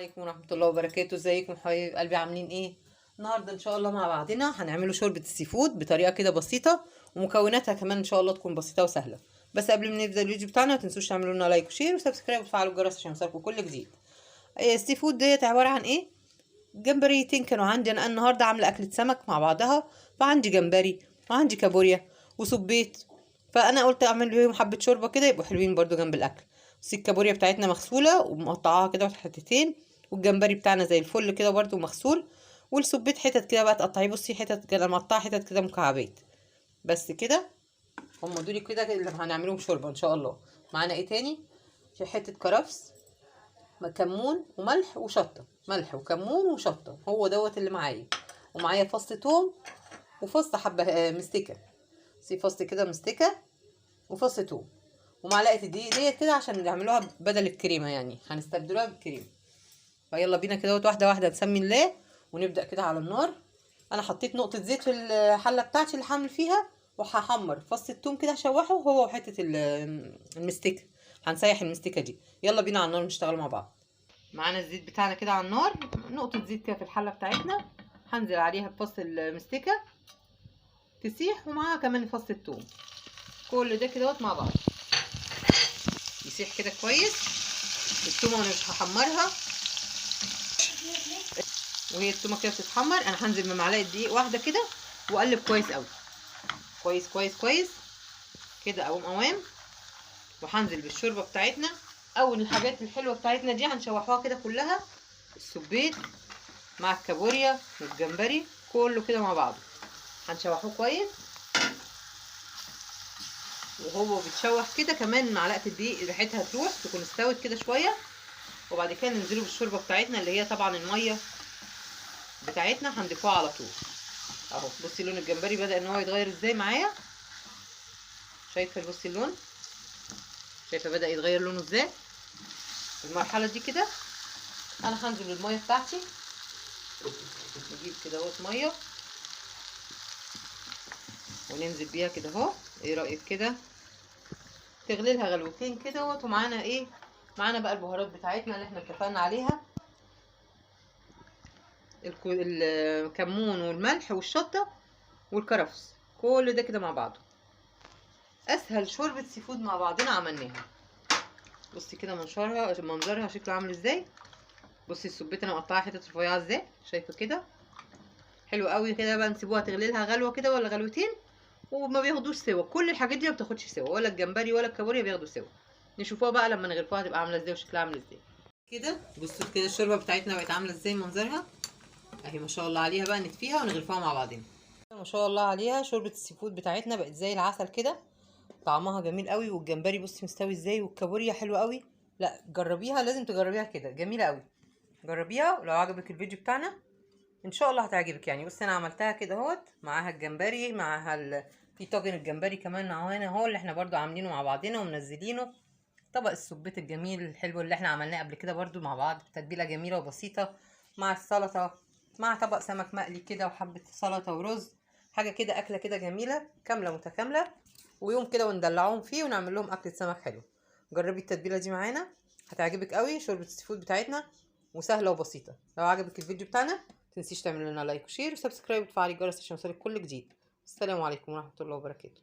عليكم ورحمة الله وبركاته. ازيكم حبايب قلبي، عاملين ايه؟ النهارده ان شاء الله مع بعضنا هنعمله شوربة السي فود بطريقة كده بسيطة، ومكوناتها كمان ان شاء الله تكون بسيطة وسهلة. بس قبل ما نبدأ الفيديو بتاعنا ما تنسوش تعملوا لنا لايك وشير وسبسكرايب وتفعلوا الجرس عشان يوصلكم كل جديد. السي فود ديت عبارة عن ايه؟ جمبريتين كانوا عندي انا النهارده عاملة أكلة سمك مع بعضها، فعندي جمبري وعندي كابوريا وسبيت، فانا قلت اعمل بيهم حبة شوربة كده يبقوا حلوين برضو جنب الأكل. بس الكابوريا بتاعتنا مغسولة ومقطعاها كده حتتين، والجمبري بتاعنا زي الفل كده برضو مغسول، والسبيت حتت كده بقى تقطعيه. بصي حتت كده مقطعه حتت كده مكعبات. بس كده هم دول كده اللي هنعملهم شوربه ان شاء الله. معانا ايه تاني؟ في حته كرفس، كمون وملح وشطه، ملح وكمون وشطه، هو دوت اللي معايا. ومعايا فص توم وفص حبه مستكه، سي فص كده مستكه وفص توم، ومعلقه الدقيق ديت كده عشان نعملوها بدل الكريمه، يعني هنستبدلوها بالكريمه. فيلا بينا كده واحده واحده نسمي الله ونبدا كده على النار. انا حطيت نقطه زيت في الحله بتاعتي اللي هعمل فيها، وهحمر فص الثوم كده هشوحه هو وحته المستكه، هنسيح المستكه دي. يلا بينا على النار نشتغل مع بعض. معانا الزيت بتاعنا كده على النار، نقطه زيت كده في الحله بتاعتنا، هنزل عليها بفص المستكه تسيح، ومعاها كمان فص الثوم، كل ده كده مع بعض يسيح كده كويس. الثومه انا مش هحمرها، وهي التومه كده بتتحمر انا هنزل بمعلقه دقيق واحده كده واقلب كويس قوي، كويس كويس كويس كده اوام اوام. وهنزل بالشوربه بتاعتنا، اول الحاجات الحلوه بتاعتنا دي هنشوحوها كده كلها، السبيت مع الكابوريا والجمبري كله كده مع بعضه هنشوحوه كويس. وهو بيتشوح كده كمان معلقه الدقيق ريحتها تروح تكون استوت كده شويه، وبعد كده ننزله بالشوربه بتاعتنا اللي هي طبعا الميه بتاعتنا هنضيفوها على طول. اهو بصي لون الجمبري بدأ ان هو يتغير ازاي معايا، شايفه؟ بصي اللون، شايفه بدأ يتغير لونه ازاي. في المرحله دي كده انا هنزل بالميه بتاعتي، نجيب كده اهوت ميه وننزل بيها كده اهو. ايه رأيك كده؟ تغلي لها غلوتين كده اهوت. ومعانا ايه؟ معانا بقى البهارات بتاعتنا اللي احنا اتفقنا عليها، الكمون والملح والشطه والكرفس، كل ده كده مع بعضه. اسهل شوربه سي فود مع بعضنا عملناها. بصي كده منظرها شكله عامل ازاي. بصي السبيت انا مقطعها حتت رفيعه ازاي، شايفه كده؟ حلو قوي كده. بقى نسيبوها تغلي لها غلوه كده ولا غلوتين، وما بياخدوش سوا. كل الحاجات دي ما بتاخدش سوا، ولا الجمبري ولا الكابوريا بياخدوا سوا. نشوفوها بقى لما نغرفوها هتبقى عامله ازاي وشكلها عامل ازاي. كده بصوا كده الشوربه بتاعتنا بقت عامله ازاي منظرها اهي، ما شاء الله عليها. بقى نطفيها ونغرفوها مع بعضين. ما شاء الله عليها شوربه السي فود بتاعتنا بقت زي العسل كده، طعمها جميل قوي. والجمبري بصي مستوي ازاي، والكابوريا حلوه قوي. لا جربيها، لازم تجربيها كده، جميله قوي. جربيها، ولو عجبك الفيديو بتاعنا ان شاء الله هتعجبك. يعني بصي انا عملتها كده اهوت، معاها الجمبري، معاها في طاجن الجمبري كمان معانا اهو اللي احنا برضو عاملينه مع بعضنا ومنزلينه. طبق السبيت الجميل الحلو اللي احنا عملناه قبل كده برضو مع بعض بتتبيله جميله وبسيطه، مع السلطه، مع طبق سمك مقلي كده وحبه سلطه ورز. حاجه كده اكله كده جميله كامله متكامله، ويوم كده وندلعوهم فيه ونعمل لهم اكله سمك حلو. جربي التتبيله دي معانا هتعجبك قوي، شوربه السي فود بتاعتنا وسهله وبسيطه. لو عجبك الفيديو بتاعنا متنسيش تعمل لنا لايك وشير وسبسكرايب وتفعلي الجرس عشان يوصلك كل جديد. السلام عليكم ورحمه الله وبركاته.